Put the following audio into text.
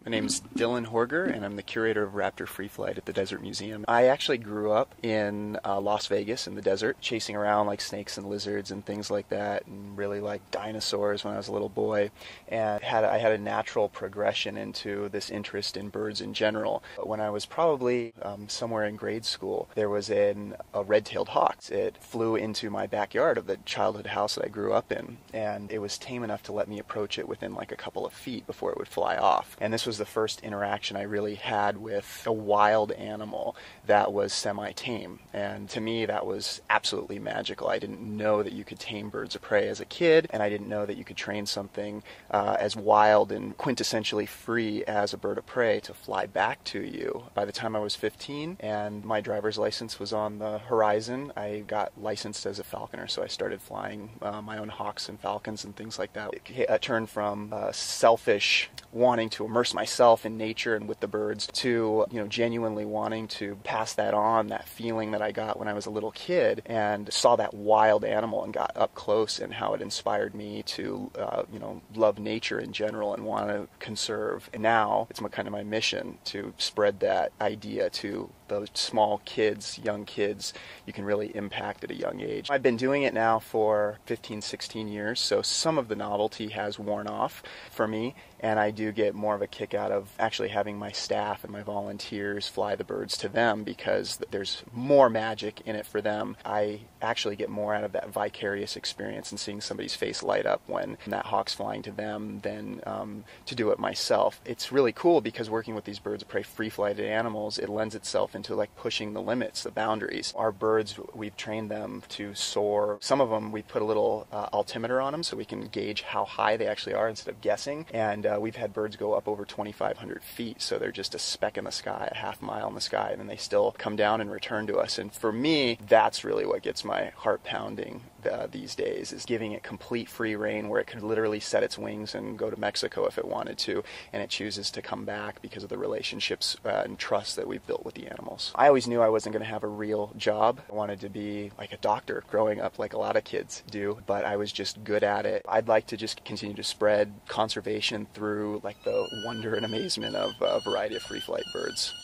My name's Dillon Horger, and I'm the curator of Raptor Free Flight at the Desert Museum. I actually grew up in Las Vegas in the desert, chasing around like snakes and lizards and things like that, and really like dinosaurs when I was a little boy. And I had a natural progression into this interest in birds in general. But when I was probably somewhere in grade school, there was a red-tailed hawk. It flew into my backyard of the childhood house that I grew up in, and it was tame enough to let me approach it within like a couple of feet before it would fly off. And this was the first interaction I really had with a wild animal that was semi-tame. And to me, that was absolutely magical. I didn't know that you could tame birds of prey as a kid, and I didn't know that you could train something as wild and quintessentially free as a bird of prey to fly back to you. By the time I was 15 and my driver's license was on the horizon, I got licensed as a falconer, so I started flying my own hawks and falcons and things like that. It turned from selfish wanting to immerse myself in nature and with the birds to, genuinely wanting to pass that on, that feeling that I got when I was a little kid and saw that wild animal and got up close, and how it inspired me to, love nature in general and want to conserve. And now it's kind of my mission to spread that idea to those small kids, young kids you can really impact at a young age. I've been doing it now for 15, 16 years, so some of the novelty has worn off for me, and I do get more of a kick out of actually having my staff and my volunteers fly the birds to them, because there's more magic in it for them. I actually get more out of that vicarious experience and seeing somebody's face light up when that hawk's flying to them than to do it myself. It's really cool because working with these birds of prey, free-flighted animals, it lends itself into like pushing the limits, the boundaries. Our birds, we've trained them to soar. Some of them we put a little altimeter on them so we can gauge how high they actually are instead of guessing. And we've had birds go up over 2,500 feet, so they're just a speck in the sky, a half mile in the sky, and then they still come down and return to us. And for me, that's really what gets my heart pounding these days, is giving it complete free rein where it could literally set its wings and go to Mexico if it wanted to, and it chooses to come back because of the relationships and trust that we've built with the animals. I always knew I wasn't going to have a real job. I wanted to be like a doctor growing up, like a lot of kids do, but I was just good at it. I'd like to just continue to spread conservation through like the wonder and amazement of a variety of free flight birds.